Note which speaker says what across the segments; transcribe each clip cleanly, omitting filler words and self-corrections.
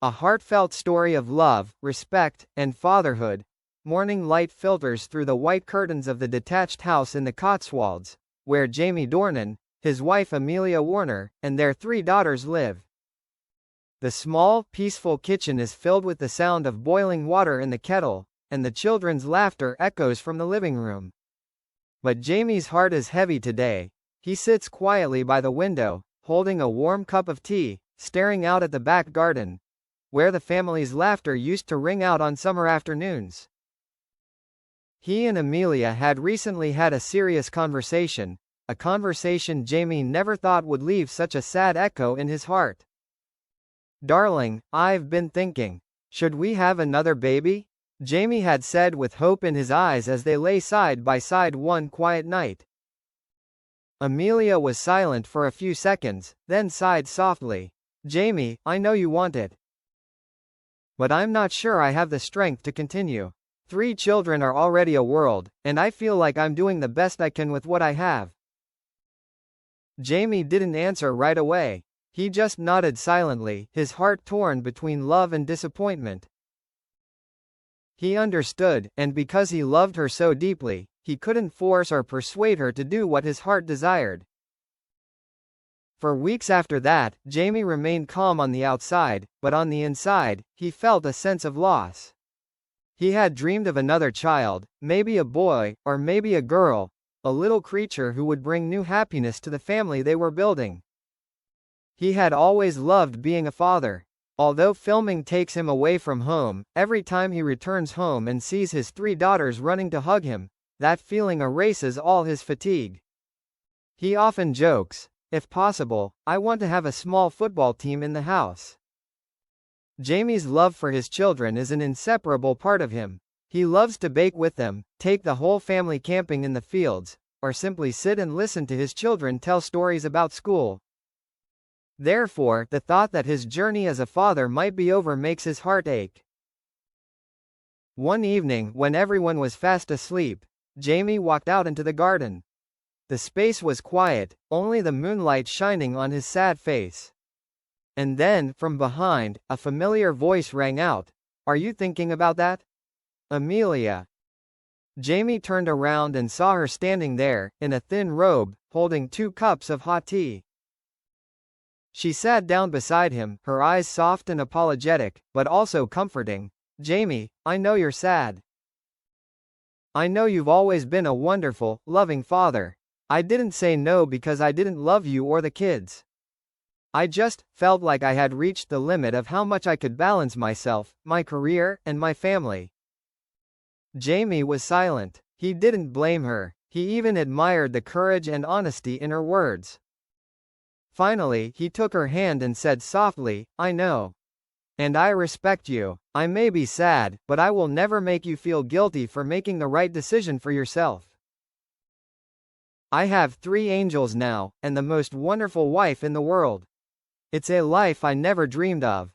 Speaker 1: A heartfelt story of love, respect, and fatherhood. Morning light filters through the white curtains of the detached house in the Cotswolds, where Jamie Dornan, his wife Amelia Warner, and their 3 daughters live. The small, peaceful kitchen is filled with the sound of boiling water in the kettle, and the children's laughter echoes from the living room. But Jamie's heart is heavy today. He sits quietly by the window, holding a warm cup of tea, staring out at the back garden, where the family's laughter used to ring out on summer afternoons. He and Amelia had recently had a serious conversation, a conversation Jamie never thought would leave such a sad echo in his heart. "Darling, I've been thinking. Should we have another baby?" Jamie had said with hope in his eyes as they lay side by side one quiet night. Amelia was silent for a few seconds, then sighed softly. "Jamie, I know you want it. But I'm not sure I have the strength to continue. 3 children are already a world, and I feel like I'm doing the best I can with what I have." Jamie didn't answer right away. He just nodded silently, his heart torn between love and disappointment. He understood, and because he loved her so deeply, he couldn't force or persuade her to do what his heart desired. For weeks after that, Jamie remained calm on the outside, but on the inside, he felt a sense of loss. He had dreamed of another child, maybe a boy, or maybe a girl, a little creature who would bring new happiness to the family they were building. He had always loved being a father. Although filming takes him away from home, every time he returns home and sees his 3 daughters running to hug him, that feeling erases all his fatigue. He often jokes, "If possible, I want to have a small football team in the house." Jamie's love for his children is an inseparable part of him. He loves to bake with them, take the whole family camping in the fields, or simply sit and listen to his children tell stories about school. Therefore, the thought that his journey as a father might be over makes his heart ache. One evening, when everyone was fast asleep, Jamie walked out into the garden. The space was quiet, only the moonlight shining on his sad face. And then, from behind, a familiar voice rang out, "Are you thinking about that? Amelia?" Jamie turned around and saw her standing there, in a thin robe, holding 2 cups of hot tea. She sat down beside him, her eyes soft and apologetic, but also comforting. "Jamie, I know you're sad. I know you've always been a wonderful, loving father. I didn't say no because I didn't love you or the kids. I just felt like I had reached the limit of how much I could balance myself, my career, and my family." Jamie was silent. He didn't blame her. He even admired the courage and honesty in her words. Finally, he took her hand and said softly, "I know. And I respect you. I may be sad, but I will never make you feel guilty for making the right decision for yourself. I have 3 angels now, and the most wonderful wife in the world. It's a life I never dreamed of."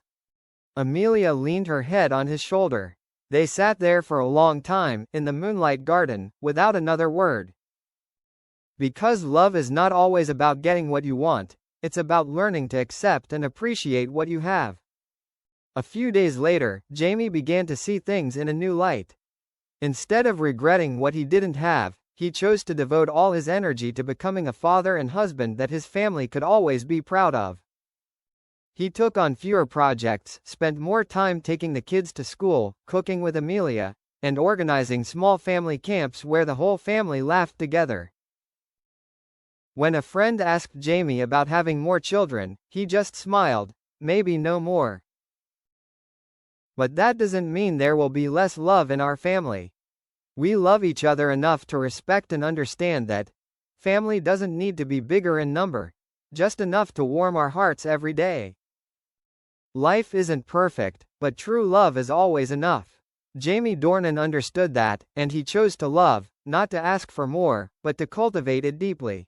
Speaker 1: Amelia leaned her head on his shoulder. They sat there for a long time, in the moonlight garden, without another word. Because love is not always about getting what you want, it's about learning to accept and appreciate what you have. A few days later, Jamie began to see things in a new light. Instead of regretting what he didn't have, he chose to devote all his energy to becoming a father and husband that his family could always be proud of. He took on fewer projects, spent more time taking the kids to school, cooking with Amelia, and organizing small family camps where the whole family laughed together. When a friend asked Jamie about having more children, he just smiled, "Maybe no more. But that doesn't mean there will be less love in our family. We love each other enough to respect and understand that family doesn't need to be bigger in number, just enough to warm our hearts every day. Life isn't perfect, but true love is always enough." Jamie Dornan understood that, and he chose to love, not to ask for more, but to cultivate it deeply.